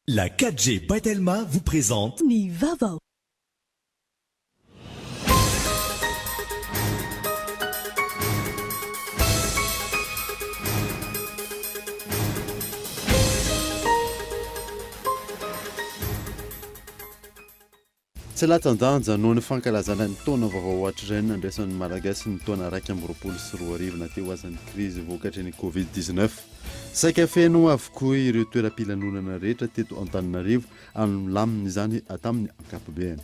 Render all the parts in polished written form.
La 4G Batelma vous présente Ni Vaovao. Tsy latandanja noho ny fankalazana ny taona vaovao hatr'izay nandraisan'ny malagasy ny taona 2024 nateo azan'ny krizy vokatry ny Covid-19. Saika feno avokoa ireo toeram-pilanonana rehetra teto Antananarivo anolaminy izany tamin'ny ankapobeny.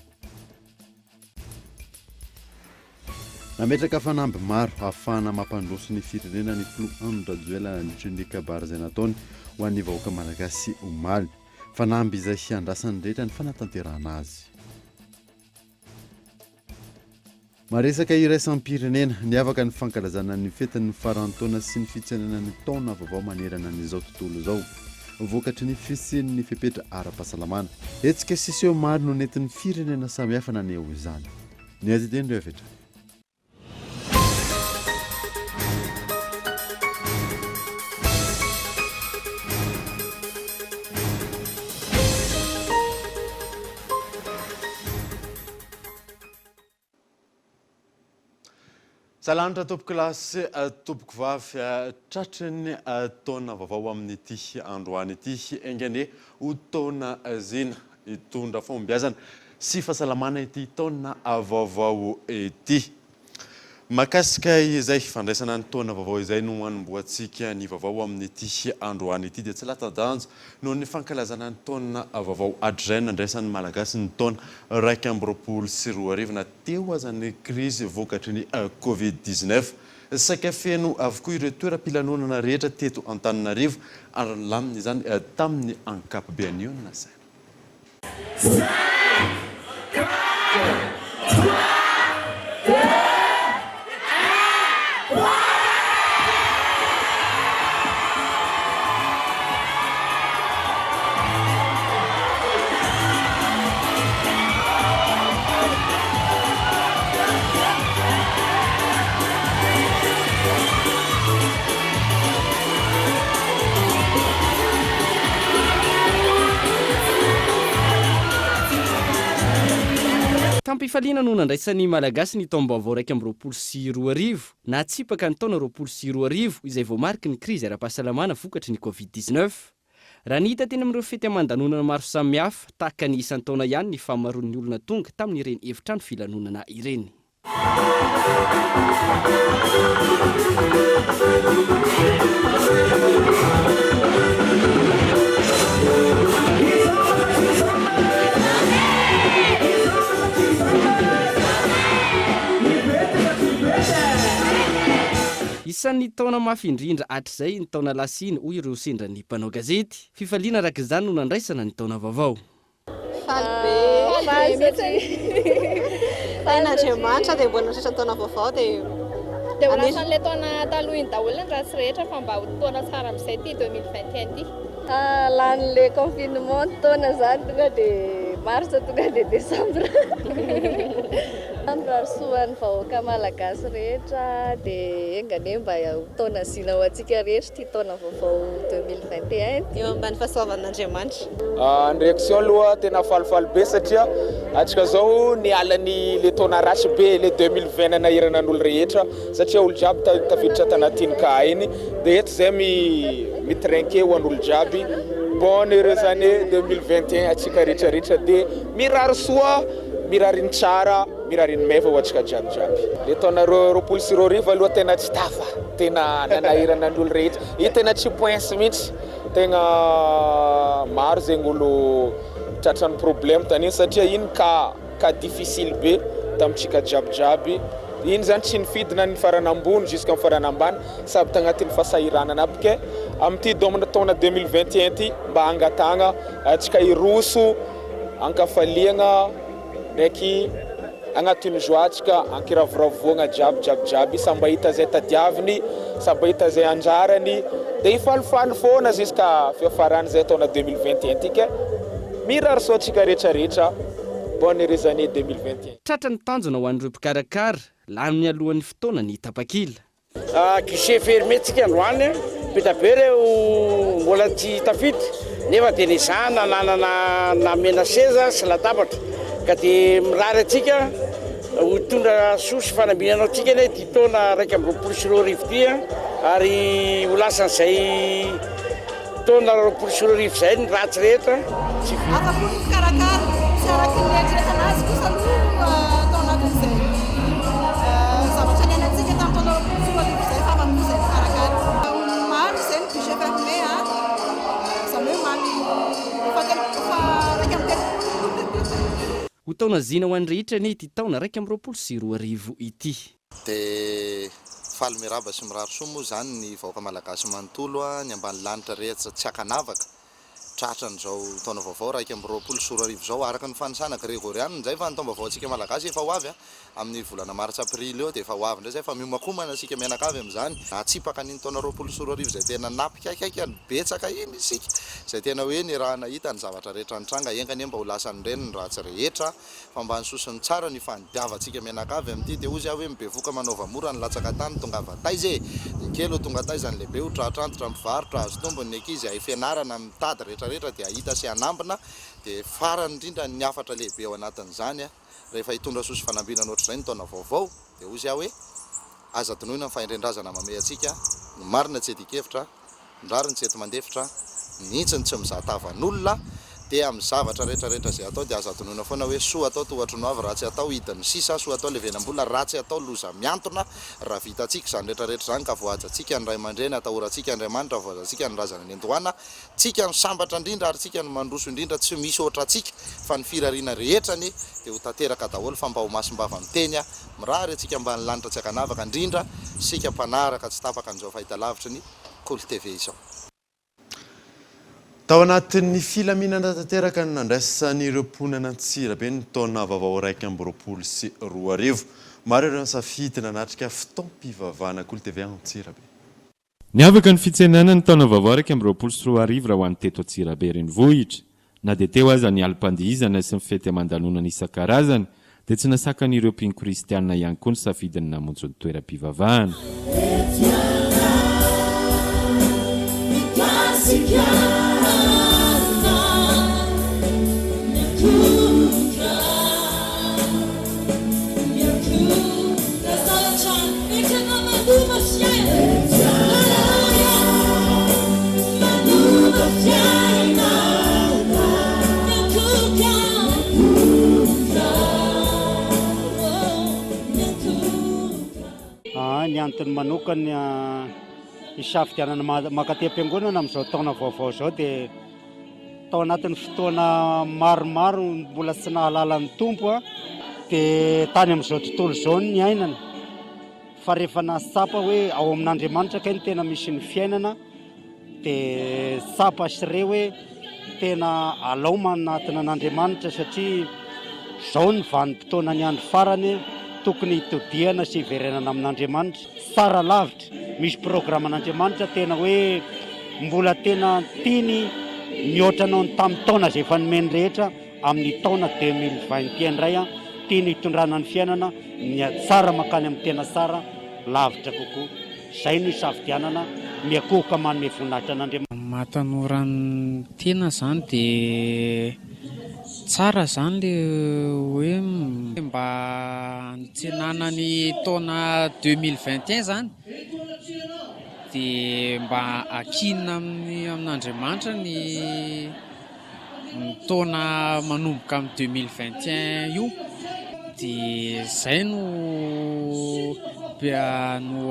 Nametraka fanamby maro ahafahana mampandroso ny firenena ny filoha Rajoelina nandritry ny kabary izay nataony ho an'ny vahoaka malagasy omaly. Fanamby izay hiandrasany rehetra ny fanatanterahana azy. Maresaka iraisam-pirenena niavaka ny fankalazana ny fetin'ny farantaona sy ny fitsenana ny taona vaovao manerana n'izao tontolo izao vokatry ny fisian'ny fepetra ara-pahasalamana. Hetsika siseho maro no nentin'ny firenena samihafa naneho izany. Ny azideny ireo efetra. Salantra tompoko lasy tompoko vavy tratry ny taona vaovao amin'ny ity androany ity engane ho taona zina hitondra fombiazana sy fahasalamana ity taona vaovao ity. Makasika izay fandraisana ny taona vaovao izay no hanomboantsika ny vaovao amin'ny ity androany ity dia tsy latandanja noho ny fankalazana ny taona vaovao hatr'izay nandraisan'ny malagasy ny taona 2024 teo azan'ny krizy vokatry ny Covid-19. Saika feno avokoa ireo toeram-pilanonana rehetra teto Antananarivo anolaminy izany tamin'ny ankapobeny io na saina. Tampifaliana no nandraisan'ny malagasy ny taom-baovao 2024 natsipaka ny taona 2024 izay voamariky ny krizy ara-pahasalamana vokatry ny Covid-19. Raha ny hita teny amin'ireo fety aman-danonana maro samihafa tahaka ny isan'ny taona ihany ny fahamaroan'ny olona tonga tamin'ireny efitrano filanonana ireny. Isan'ny taona mafy indrindra hatr'izay ny taona lasiny hoy ireo sendra ny mpanao gazety. Fifaliana araka izany no nandraisana ny taona vaovao. N'Andriamanitra dia mbola nandritra taona vaovao dia anisan'ilay taona taloha iny daholo ny raha tsy rehetra fa mba ho taona tsara amin'izay ity 2021 ity. Lan'ilay confinement taona zany tonga dia marsa tonga dia desambra. Ambrasoan'ny vahoaka malagasy rehetra dia engane mba taona zina ho antsika rehetra ity taona vaovao 2021 eo ambany fahasoavan'Andriamanitra. Ny réaction aloha tena falifaly be satria atsika zao ny alany le taona ratsy be le 2020 nahirana n'olo rehetra satria olo jiaby tafiditra tanatiny ka iny dia eto zay mitrenke ho an'olo jiaby bonne heureuse année 2021 atsika rehetrarehetra dia mirary soa mirary ny tsara mirary ny meva ho atsika jiaby. Le taona 2024 aloha tena tsy tafa tena nanahirana n'olo rehetra io tena tsy pointsy mihitsy tena maro zegny olo tratrany problème taniny satria iny ka difficile be tamitsika jiaby iny zany tsy nifidina ny farana ambony jusqu'à ny farana ambany sady tagnatin'ny fahasahiranana abike amin'ity domina taona 2021 ty mba angatagna atsika iroso ankafaliagna ndraiky agnatin'ny joatsika ankiravoravoagna jiaby samba hita zay tadiaviny samba hita zay anjarany dia ifalifaly foana jusqu'à fiafarany zay taona 2021 tyke mirary soa atsika rehetrarehetra. Bonne heureuse année 2021. Tratrany tanjona ho an'ireo mpikarakara lany mialohan'ny fotoana ny tapakila. Guichet fermé tsika androany be reo mbola tsy tafiditra nefa dia ny zahana nanana namena seza sy latabatra ka dia mirary atsika hitondra sosy fanambinanao atsika ny ty taona 1 ty ary ho lasan'izay taona 2 zay ny ratsy rehetra afaka mikarakara sy araky ny eritreretanazy kosa aloha atao anatin'izay zavatra ny anantsika tamin'ny taona 2 zay fa afaka izay mikarakara maro izay ny budget fermé zany hoe mamy fa raika amin'ny ho taona zina ho an'ny rehetra ny ity taona 1 ity dia faly miraba sy mirary soa moa zany ny vahoaka malagasy manontolo ny ambany lanitra rehetra tsy hakanavaka tratran'izao taona vaovao 1 zao araka ny fanisana grégoriana zay fa ny taona vaovao antsika malagasy efa ho avy amin'ny volana mars aprily eo dia efa ho avy ndray zay fa miomakomana asika mianakavy amin'izany atsipaka n'iny taona 1 zay tena napikaikaiky ny betsaka iny isika zay tena hoe ny raha nahita ny zavatra rehetra nitranga engany mba ho lasan'ny reny ny ratsy rehetra fa mba nysosony tsara ny fanidiavatsika mianakavy amin'ity dia ozy aho hoe mibevoka manaovamora ny latsaka tany tonga vataizy ny kely tonga taiza ny lehibe ho tratrantotra mivarotra azo tombony ny ankizy ay fianarana mitady rehetrarehetra dia ahita sy anambina dia farany indrindra ny afatra lehibe ao anatin'izany rehefa hitondra sosy fanambinana ohatr'izay ny taona vaovao dia ozy aho hoe aza tonoina ny fahendrendrazana mame atsika ny marina tsy edikevitra ndrariny tsy ety mandefitra nitsy ny tsy mizatavan'olona dia amin'ny zavatra rehetrarehetra zay atao dia aza tonoina foana hoe soa atao tohatry no avy ratsy atao hidin'ny sisa soa atao levenam-bola ratsy atao loza miantona raha vitatsika zany rehetrarehetra zany ka voajantsika ny ray aman-dreny atahorantsika ny Andriamanitra voajantsika ny razana ny andohana tsika ny sambatra indrindra ary tsika ny mandroso indrindra tsy misy ohatra atsika fa ny firariana rehetrany dia ho tanteraka daholo fa mba ho masimbava miteny mirary atsika mba ny lanitra tsy hakanavaka indrindra sika mpanaraka tsy tapaka an'izao fahitalavitra ny Kolo TV izao. Tao anatin'ny filaminana tanteraka ny nandraisan'ireo mponina Antsirabe ny taona vaovao 1 maro ireo safidy nanatrika fitaom-pivavahana Kolo TV Antsirabe. Niavaka ny fitsenana ny taona vaovao 1 raha ho an'ny teto Antsirabe renivohitra na dia teo aza ny alim-pandihizana sy ny fety aman-danonana isan-karazany dia tsy nasakan'ireo mpino kristianina ihany koa ny safidiny namonjy ny toeram-pivavahana. Ny antony manokany isafidianana makaty am-piangonana amin'izao taona vaovao zao dia tao anatin'ny fotoana maromaro mbola tsy nahalala ny tompo dia tany amin'izao tontolo izao ny ainana fa rehefa nasapa hoe ao amin'Andriamanitra kay ny tena misy ny fiainana dia sapa sy re hoe tena alao manatina an'Andriamanitra satria zao ny vanim-potoana ny andro farany tokony hitodiana sy hiverenana amin'Andriamanitra sara lavitra misy programan'Andriamanitra tena hoe mbola tena tiany mihoatranao ny tamin'ny taona izay efa nomeny rehetra amin'ny taona 2020 indray tiany hitondrana ny fiainana ny tsara makany amin'ny tena tsara lavitra kokoa izay no isafidianana miakohoka manome voninahitra an'Andriamanitra. Mahatanora ny tena zany dia tsara zany le hoe mba nitsenana ny taona 2021 zany dia mba akinina amin'Andriamanitra ny taona manomboka amin'ny 2021 io dia izay no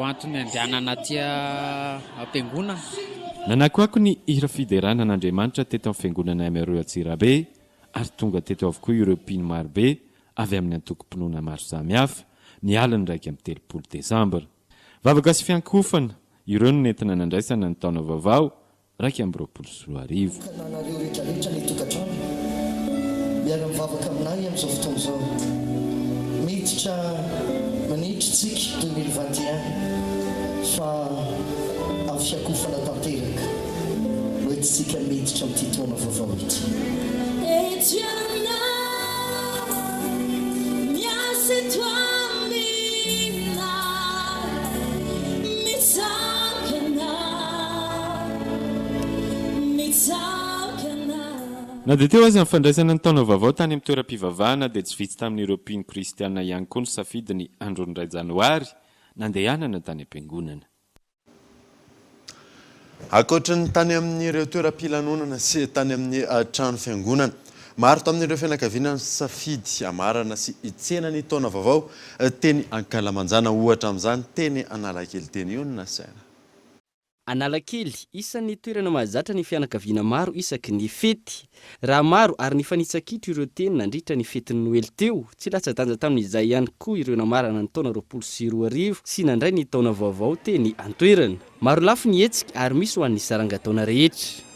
antony andehanana aty am-piangonana. Nanakoako ny hira fideranan'Andriamanitra teto amin'ny fiangonana MRE Antsirabe ary tonga teto avokoa ireo mpino marobe avy amin'ny antoko-pinoana maro samihafa ny aliny 3 Desambra. Vavaka sy fiankofana ireo no nentina nandraisana ny taona vaovao 1 Kananareo rehetrarehetra ny tokantrano miara mivavaka aminay amin'izao fotoana izao miditra manidritsika 2021 fa avy fiankofana tanteraka hoentintsika miditra amin'ity taona vaovao ity. C'est toi, Mina, Mitsakana. na dia teo azy nyfandraisana ny taona vaovao tany amin'ny toeram-pivavahana dia tsy vitsy tamin'ireo mpino kristiana ihany koa ny safidy ny andro ny 2 janoary nandehanana tany am-piangonana. Ankoatra ny tany amin'ireo toeram-pilanonana sy tany amin'ny trano fiangonana, maro tamin'ireo fianakaviana ny safidy amarana sy itsena ny taona vaovao teny Ankalamanjana, ohatra amin'izany teny Analakely teny io ny nasaina. Analakely isan'ny toerana mahazatra ny fianakaviana maro isaky ny fety. Raha maro ary ny fanitsakitro ireo teny nandritra ny fetin'ny Noely teo, tsy latsa-danja tamin'izay ihany koa ireo namarana ny taona 2024 sy nandray ny taona vaovao teny an-toerana. Maro lafo ny hetsika ary misy ho an'ny saranga-taona rehetra.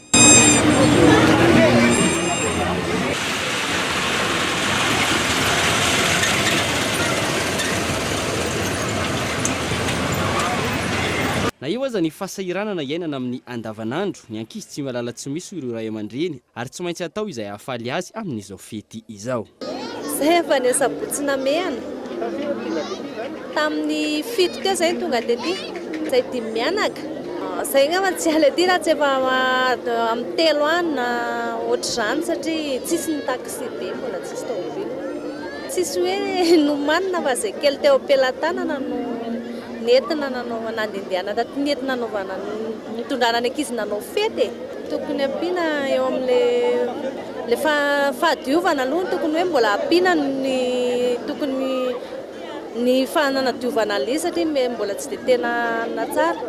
Na io aza ny fahasahiranana iainana amin'ny andavanandro, ny ankizy tsy malala tsy misy ireo ray aman-dreny ary tsy maintsy atao izay hahafaly azy amin'izao fety izao. Zay efa ny sabotsy namehana. Tamin'ny 7 teo zay tonga tety, zay 5 mianaka. Zay ngamba tsy aly raha tsy efa amin'ny 3 andro ohatr'izany satria tsisy ny taxi be mbola tsisy tômôbily. Tsisy hoe nomanina fa zay kely teo am-pelantanana no nentina nandehandeana taty nentina nanaovana nitondrana ny ankizy nanao fety. Tokony ampiana eo amin'le fahadiovana aloha tokony hoe mbola ampiana ny tokony ny fanadiovana le satria mbola tsy dia tena na tsara.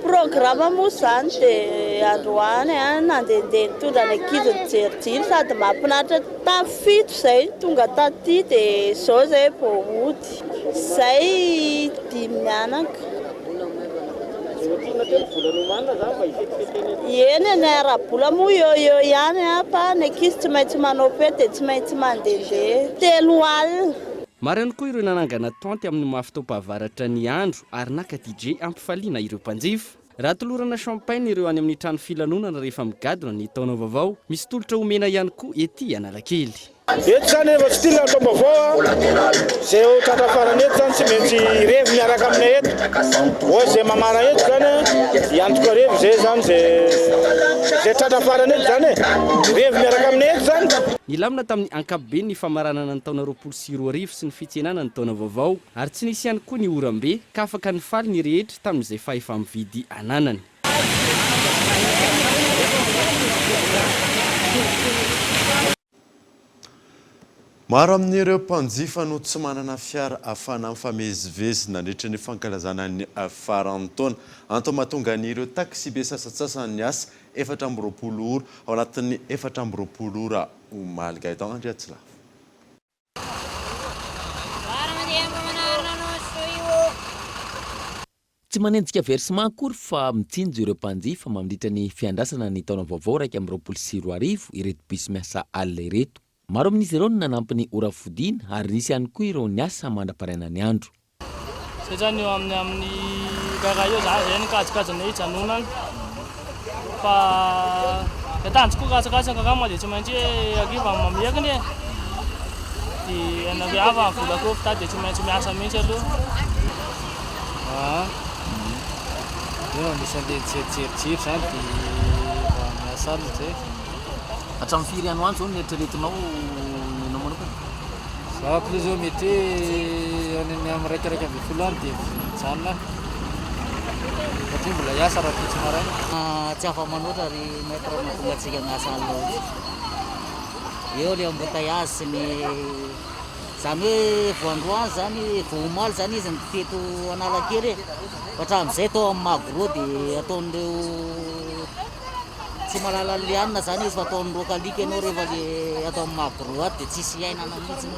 Programa moa zany dia androany nandehandeha nitondra ny ankizy nijerijiry sady mahafinaritra tafito zay tonga taty dia izao zay vao hody. Zay 5 mianaka. Eny ny arabola moa eo ihany fa ny ankizy tsy maintsy manao fety dia tsy maintsy mandehandeha 3 alina. Maro ihany koa ireo nanangana tanty amin'ny maha-fitaom-pahavaratra ny andro ary naka DJ ampifaliana ireo mpanjifa. Raha tolorana champagne ireo any amin'ny trano filanonana rehefa migadona ny taona vaovao, misy tolotra omena ihany koa ety Analakely. Eto zany efa tsy tia taona vaovao zay ho tratrafarana eto zany tsy maintsy revy miaraka aminay eto. Oy zay mamana eto zany iantoka revy zay zany zay tratrafarana eto zany revy miaraka aminay eto zany. Nilamina tamin'ny ankapobeny ny famaranana ny taona 2024 sy ny fitsenana ny taona vaovao ary tsy nisy ihany koa ny orambe ka afaka nifaly ny rehetra tamin'izay fahefa mividy ananany. Maro amin'ireo mpanjifa no tsy manana fiara ahafana mifamezivezy nandritra ny fankalazana ny faran'ny taona. Antony mahatonga an'ireo taxi be sasatsasany asa 420 ora ao anatin'ny 420 ora omaly gaetan Andrea Tsilafo. Tsy manenjika versement akory fa mitsinjo ireo mpanjifa mandritra ny fiandrasana ny taona vaovao 2024 ireto bus miasa alina ireto. Maro amin'izy ireo no nanampy ny ora fodiana ary nisy ihany koa ireo niasa mandra-paraina ny andro. Zany eo amin'ny gaga eo zany nikajikajana hijanonana fa tanjy koa katsakatsaka kama dia tsy maintsy akiva mamiaka ny dia naviava vola koa fitady dia tsy maintsy miasa mihitsy aloha. Eo anisan'ilay jerijery zany dia miasa alina zay. Hatramin'ny firy andro zao ny eritreretinao nenao manokana? Za plus zao mety any amin'ny raikaraika amby 10 andro dia mijanona. Satria mbola hiasa raha tsy maraina. Tsy afa-manoatra ary maître mahatonga antsika miasa alina. Eo ilay embouteillage sy ny zany hoe voandroany zany voamaly zany izy ny feto Analakely. Hatramin'izay tao amin'ny Magoro dia ataon'ireo tsy malala lianina zany izy fa ataon'ny rokalika ianao rehefa le atao amin'ny Magoro ato dia tsisy iainana mihitsy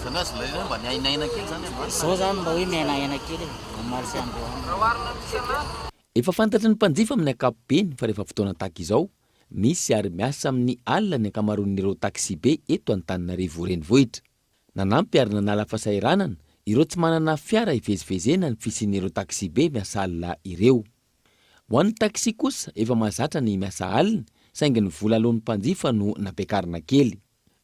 Zany azy ilay mba ny ainaina kely zany. Zao zany mba hoe miainaina kely omaly sy androany. Efa fantatry ny mpanjifa amin'ny ankapobeny fa rehefa fotoana tahaka izao misy ary miasa amin'ny alina ny ankamaroan'ireo taxi be eto Antananarivo renivohitra. Nanampy ary nanala fahasahiranana ireo tsy manana fiara hivezivezena ny fisian'ireo taxi be miasa alina ireo. Ho an'ny taxi kosa efa mahazatra ny miasa alina saingy ny vola alohan'ny mpanjifa no nampiakarina kely.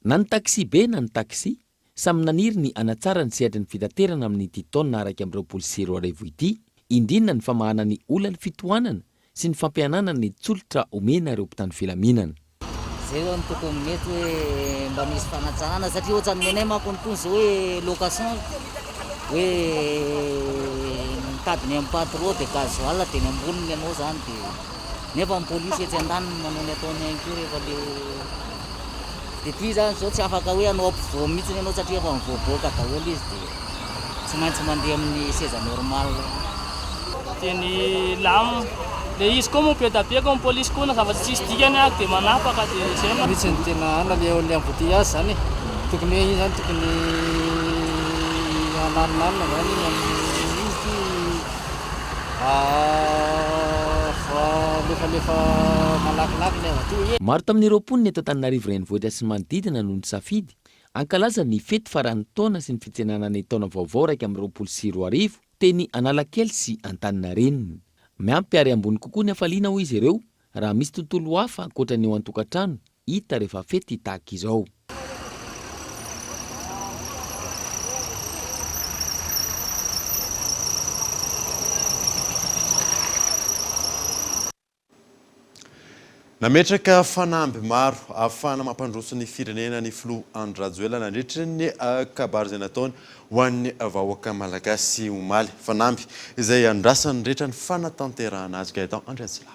Na ny taxi be na ny taxi samy naniry ny anatsara ny sehatra ny fitaterana amin'ity taona 2024 ity, indrindra ny famahana ny olany fitohanana sy ny fampianana ny tsolotra omena ireo mpitandro filaminana. zay no tokony mety hoe mba misy fanatsanana satria ohatrany menay manko nytony zao hoe location hoe mitadiny amin'ny patron dia gasoil dia ny amboniny ianao zany dia nefa ny polisy etsy an-daniny manao ny ataony ihany koa rehefa le dia ty zany zao tsy afaka hoe anao ampivoa mihitsy ianao satria efa mivoaboaka daholo izy dia tsy maintsy mandeha amin'ny seza normal dia ny lamo le izy koa mopetapiaka amin'ny polisy koa na zava-tsy tsisy dikany ak dia manapaka dia zay mihitsy ny tena ana le embouteillage zany tokony hoe iny zany tokony ananonanona zany iny amin'ny izy lefa malakilaky le avatoy maro tamin'ny roapony ny eto Antananarivo renivohitra sy manodidina no nisafidy ankalaza ny fety farany taona sy ny fitsenana ny taona vaovao raika amin'ny 24 teny Analakely sy Antaninarenina. Miampy ary ambony kokoa ny afaliana ho izy ireo raha misy tontolo hafa ankoatra ny eo an-tokantrano hita rehefa fety tahaka izao. Nametraka fanamby maro ahafahana mampandroso ny firenena ny filoha Andry Rajoelina nandritra ny kabary izay nataony ho an'ny vahoaka malagasy omaly. Fanamby izay andrasany rehetra ny fanatanterahana azy Gaëtan Andriasilavo.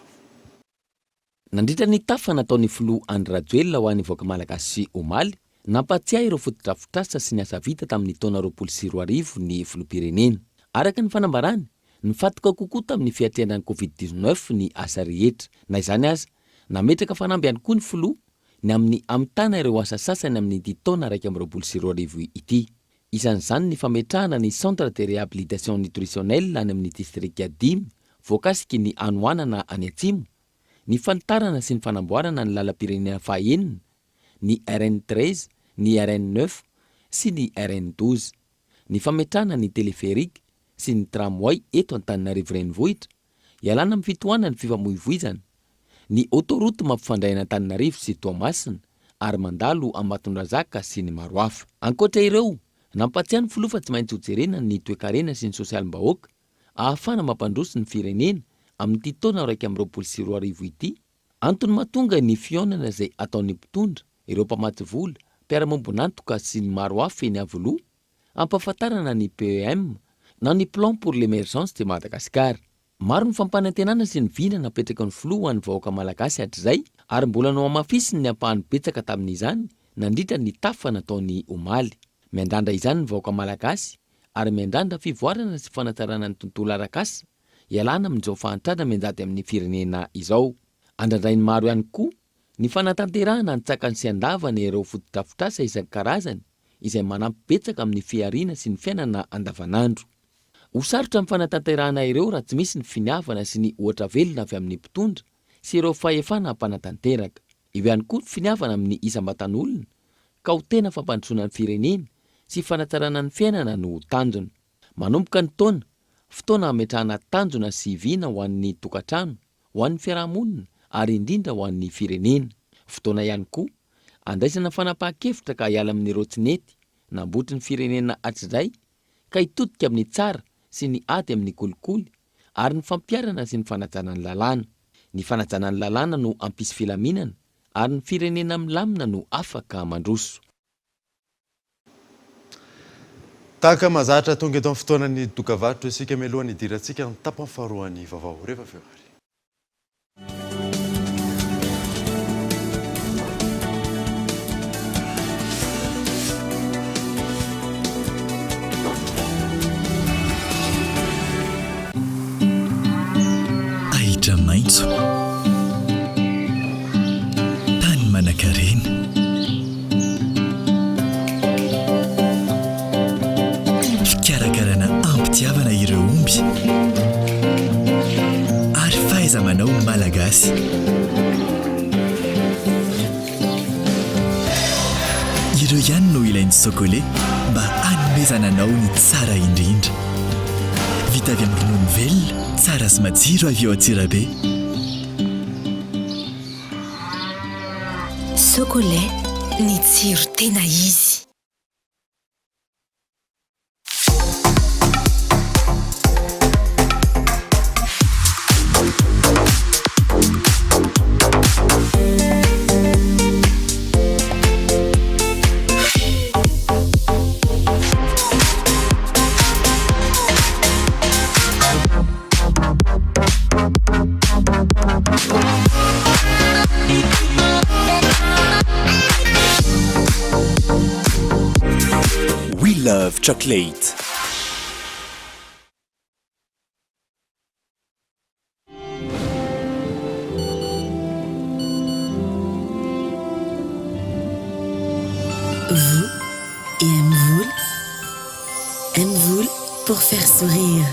Nandritra ny tafa nataon'ny filoha Andry Rajoelina ho an'ny vahoaka malagasy omaly, nampatsiahy ireo fotodrafitrasa sy ny asa vita tamin'ny taona 2020 ny filoham-pirenena. Araka ny fanambarany, nifatika kokoa tamin'ny fiatrehana ny Covid-19 ny asa rehetra. Na izany aza, nametraka fanamby ihany koa ny filoha ny amin'ny amitana ireo asa sasany amin'ny taona 2020 ity. Isan'izany ny fametrahana ny centre de réhabilitation nutritionnelle any amin'ny distrika 5 voakasiky ny Anoanana any Atsimo, ny fanitarana sy ny fanamboarana ny lalam-pirenena fahaenina, ny RN13, ny RN9 sy ny RN12, ny fametrahana ny téléphérique sy ny tramway eto Antananarivo renivohitra, ialana amin'ny fitohanana ny fifamoivoizana, ny autoroute mampifandray Antananarivo sy Toamasina ary mandalo Ambatondrazaka sy ny maro hafa. Ankoatra ireo, nampatsiahy ny filoha fa tsy maintsy hojerena ny toe-karena sy ny sosialim-bahoaka ahafahana mampandroso ny firenena amin'ny taona 2020 ity. Antony mahatonga ny fihaonana izay ataon'ny mpitondra, ireo mpamatsy vola, mpiara-mombonantoka sy ny maro hafa eny avoaloha, ampahafantarana ny PEM na ny plan pour l'émergence de Madagascar. Maro ny fampanantenana sy ny vina napetraka ny filoha ny vahoaka malagasy hatr'izay ary mbola no amafisiny ny ampahany betsaka tamin'izany nandritra ny tafa nataony omaly. Miandandra izany ny vahoaka malagasy ary miandandra fivoarana sy fanatsarana ny tontolo arak'asa ialana amin'izao fahantrana mianjady amin'ny firenena izao. Andrandray ny maro ihany koa ny fanatanterahana antsakany sy andavana ireo fotodrafitrasa isan-karazany izay manampy betsaka amin'ny fiariana sy ny fiainana andavanandro. Ho sarotra amin'ny fanatanterahana ireo raha tsy misy ny finiavana sy ny ohatra velona avy amin'ny mpitondra sy ireo fahefana mpanatanteraka. Io ihany koa ny finiavana amin'ny isam-batan'olona ka ho tena fampandrosoana ny firenena sy fanatsarana ny fiainana no tanjona. Manomboka ny taona, fotoana hametrahana tanjona sy vina ho an'ny tokantrano, ho an'ny fiarahamonina ary indrindra ho an'ny firenena. Fotoana ihany koa andraisana fanapahan-kevitra ka hiala amin'ireo tsinety nambotry ny firenena hatr'izay ka hitodika amin'ny tsara sy ny ady amin'ny kolikoly ary ny fampiarana sy ny fanajanana ny lalàna. Ny fanajanana ny lalàna no ampisy filaminana ary ny firenena milamina no afaka mandroso. Tahaka mahazatra tonga eto amin'ny fotoanan'ny dokavarotra isika mialohan'ny idirantsika ny tapany faharoan'ny vaovao rehefa avy eo ary. Ahitra maitso, tany manan-karena, fikarakarana ampitiavana ireo omby ary fahaiza-manao malagasy. Ireo ihany no ilain'ny sokole mba hanomezana anao ny tsara indrindra. Vita avy amin'ny ronono velona, tsara sy matsiro avy eo Antsirabe. Sokole, ny tsiro tena izy. love chocolate. Vous et Mvoul. Mvoul pour faire sourire.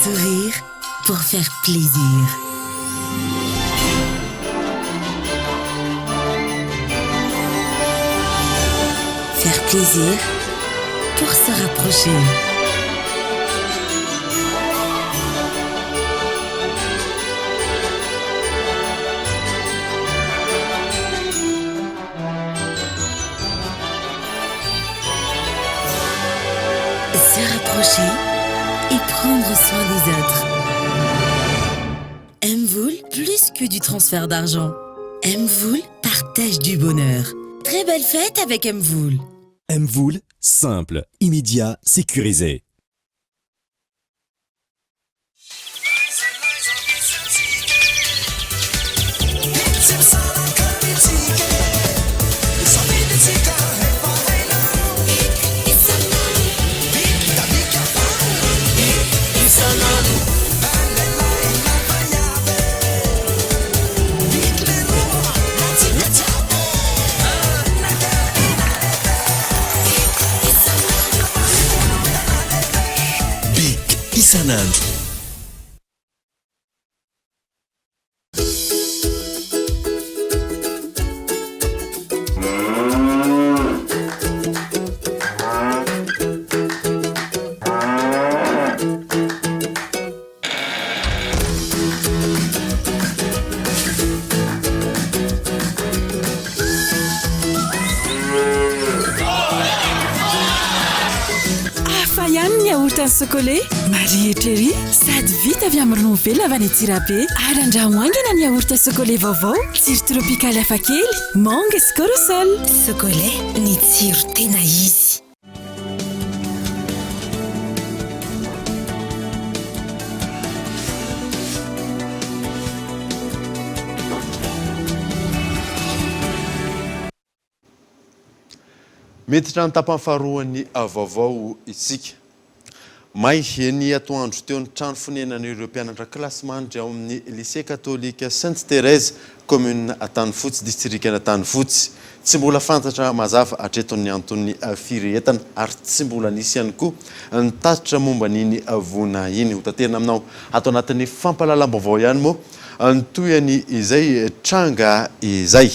Sourire pour faire plaisir. Faire plaisir pour se rapprocher. Se rapprocher et prendre soin des autres. Mvoul, plus que du transfert d'argent. Mvoul partage du bonheur. Très belle fête avec Mvoul. Mvoul, simple, immédiat, sécurisé. Isanand. Chocolat, Marie-Théry, sady vita avy amin'ny ronono velona avy any Tsirabe. Ary andrahoangana ny yaourt chocolat vaovao, tsiro tropikaly hafakely, mangue sy corosol. Chocolat, ny tsiro tena izy. Miditra ny tapany faharoan'ny vaovao isika. May ny atoandro teo ny trano fonenan'ireo mpianatra kilasy mandry ao amin'ny lycée catholique Sainte-Thérèse commune Antanifotsy distrikana Antanifotsy. Tsy mbola fantatra mazava hatreton'ny antony firehetana ary tsy mbola nisy ihany koa ny tatitra momba n'iny vona iny. Ho tanterina aminao ato anatin'ny fampalalam-baovao ihany moa ny toyany izay tranga izay.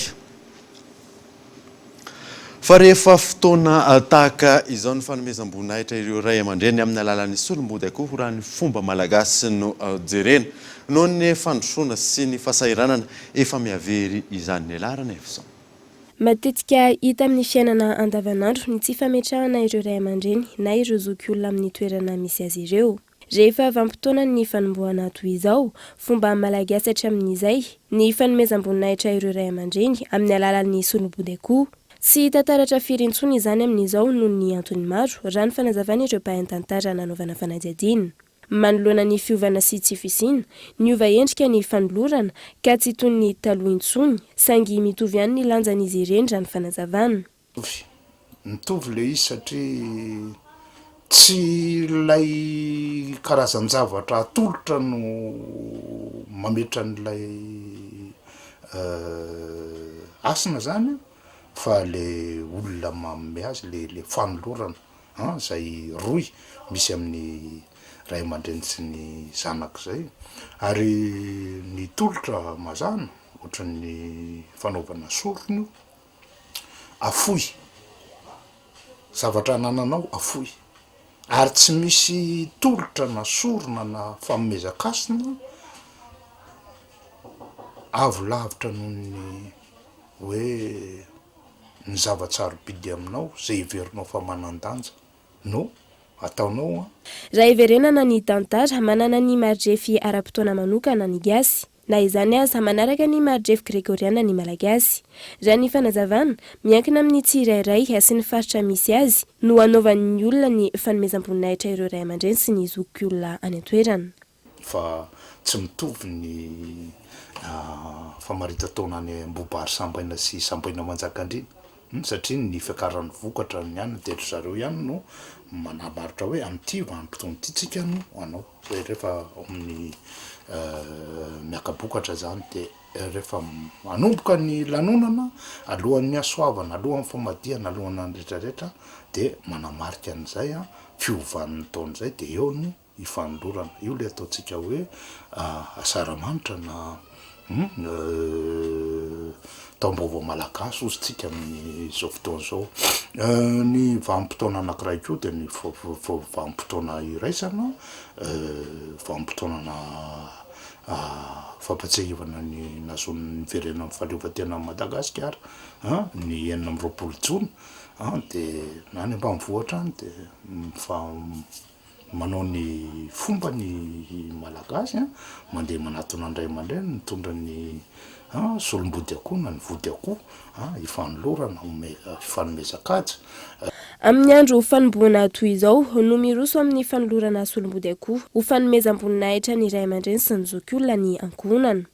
Fa rehefa fotoana tahaka izao ny fanomezam-boninahitra ireo ray aman-dreny amin'ny alalan'ny solombody akoho raha ny fomba malagasy no jerena noho ny fandrosoana sy ny fahasahiranana efa miavery izany ilarana efison. Matetika hita amin'ny fiainana andavanandro ny tsy fametrahana ireo ray aman-dreny na ireo zokiolona amin'ny toerana misy azy ireo. Rehefa vanim-potoana ny fanombohana toy izao, fomba malagasy hatramin'izay ny fanomezam-boninahitra ireo ray aman-dreny amin'ny alalan'ny solombody akoho. Tsy tantaratra firy intsony izany amin'izao noho ny antony maro raha ny fanazavana ireo mpahay-tantara nanaovana fanadihadiana. Manoloana ny fiovana sy tsy fisiana, niova endrika ny fanolorana ka tsy toy ny taloha intsony, saingy mitovy ihany ny lanjan'izy ireny raha ny fanazavana. Mitovy le izy satria tsy ilay karazan-javatra atolotra no mametra n'ilay asina zany, fa le olona manome azy le fanolorana zay roy misy amin'ny ray aman-dreny sy ny zanaka zay. Ary ny tolotra mazana ohatra ny fanaovana sorony afoy, zavatra anananao afoy, ary tsy misy tolotra na sorona na famomezan-kasina avo lavitra noho ny hoe ny zavatsarobidy aminao zay iverinao fa manan-danja no ataonao. Raha iverenana ny tantara manana ny maridrefy ara-potoana manokana ny gasy, na izany aza manaraka ny maridrefy gregoriana ny malagasy. Raha ny fanazavana miankina amin'ny tsirairay sy ny faritra misy azy no anaovan'ny olona ny fanomezam-boninahitra ireo ray aman-dreny sy ny zokiolona any an-toerana. fa tsy mitovy ny famarita-taona any ambobary sambaina sy sambaina manjakandriny satria ny fiakaran'ny vokatra ny any de zareo ihany no manamaritra hoe am'ty vanim-potoana ity tsika no anao zay rehefa amin'ny miakabokatra zany de rehefa manomboka ny lanonana alohan'ny asoavana alohan'ny famadihana alohan'ny rehetrarehetra de manamarika an'izay fiovan'ny taona zay de eo no ifanolorana io le ataotsika hoe asaramanitra na taom-baovao malagasy ozy tsika amin'izao fotoana zao ny vanim-potoana anankiray koa de ny vanim-potoana iraisana vanim-potoanana fampatsahivana ny nazon'ny firenena amin'ny fahaleovantena Madagasikara ny 24 jona de na any ambanivohitra any de manao ny fomba ny malagasy mandeha manatona andray aman-dreny mitondra ny solom-body akoho na ny vody akoho ifanolorana ifanomezakaja amin'ny andro fanomboana toy izao no miroso amin'ny fanolorana solom-body akoho ho fanomezam-boninahitra ny ray aman-dreny sy ny zokiolona ny ankohonana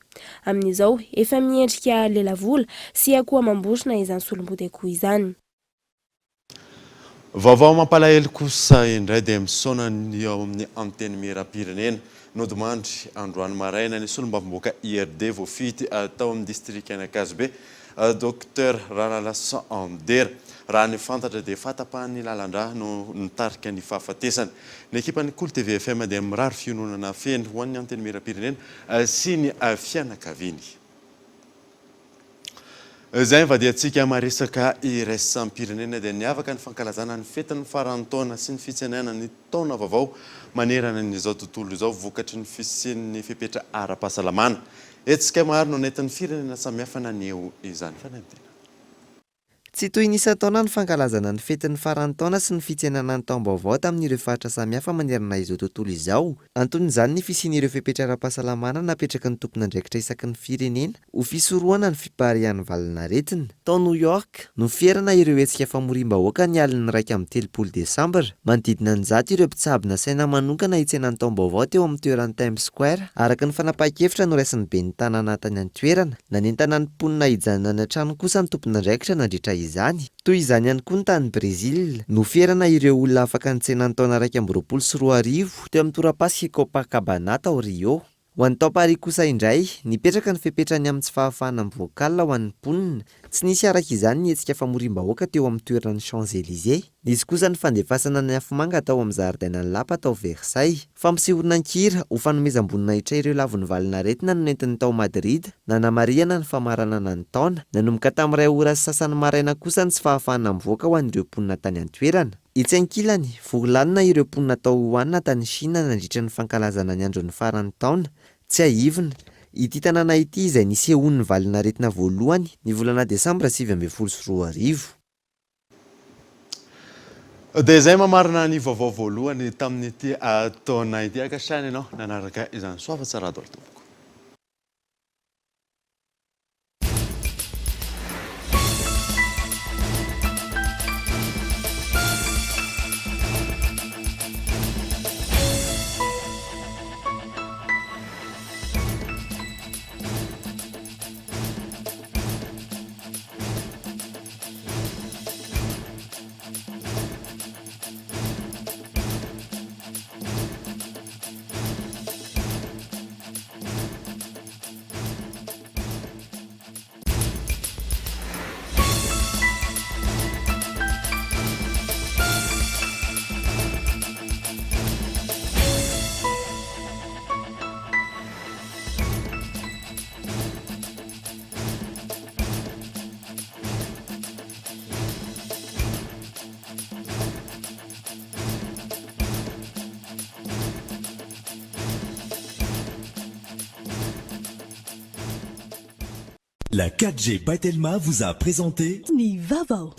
amin'izao efa miendrika lelavola sy akoho amam-borona izany solom-body akoho izany. Vaovao mampalahelo kosa indray dia misaona ny ao amin'ny anteny miram-pirenena nodimandry androany maraina ny solombavamboaka IRD voafity tao amin'ny district Anakazibe Dr Ranalasa Amdera raha ny fantatra dia fatapahan'ny lalandra no nitarika ny fahafatesany ny ekipan'ny Kolo TV FM dia mirary fiononana feny ho an'ny anteny miram-pirenena sy ny fianakaviany. Zay vadiantsika maresaka iraisam-pirenena dia niavaka ny fankalazana ny fetin'ny farantaona sy ny fitsenana ny taona vaovao manerana n'izao tontolo izao vokatry ny fisian'ny fipetra ara-pahasalamana. Etsika maro no nentin'ny firenena samihafa naneho izany fanampiana. Tsy toy ny isan-taona ny fankalazana ny fetin'ny farantaona sy ny fitsenana ny taom-baovao tamin'ireo faritra samihafa manerana izao tontolo izao. Anton'izany ny fisian'ireo fipetra ara-pahasalamana napetraka ny tompon'andraikitra isaky ny firenena ho fisorohana ny fiparihan'ny valinaretina. Tao New York no fierana ireo hetsika famorim-bahoaka ny alin'ny 1 Desambra. Manodidina ny 100 ireo mpitsabona saina manokana hitsenan'ny taom-baovao teo amin'ny toeran'ny Times Square araka ny fanapahan-kevitra noraisin'ny ben'ny tanàna tany an-toerana. Nanentana ny mponina hijanona ny trano kosa ny tompon'andraikitra nandritra izany. Toy izany ihany koa ny tany Brezil no fierana ireo olona afaka nitsenan'ny taona 2024 teo amin'ny torapasika Copacabana tao Rio. Ho an'ny tao Paris kosa indray nipetraka ny fepetrany amin'ny tsy fahafahana amin'ny voakala ho an'ny mponina. Tsy nisy araka izany ny hetsika famorim-bahoaka teo amin'ny toeran'ny Champs-Élysées. Nisy kosa ny fandefasana ny afomanga tao amin'ny zaridainan'ny lapa tao Versailles. Fampisehonan-kira ho fanomezam-boninahitra ireo lavon'ny valinaretina no nentin'ny tao Madrid. Nanamariana ny famaranana ny taona. Nanomboka tamin'ny 2 ora sy sasany maraina kosa ny tsy fahafahana mivoaka ho an'ireo mponina tany an-toerana. Itsankilany volanina ireo mponina tao Wuhan tany Chine nandritra ny fankalazana ny andron'ny faran'ny taona. Tsy ahivina, ity tanàna ity izay nisehon'ny valinaretina voalohany ny volana Desambra 2022. Dia izay mamarina ny vaovao voalohany tamin'ity taona ity akasany ianao nanaraka izany soava tsara daholo tompoko. La 4G by Telma vous a présenté Ni Vaovao.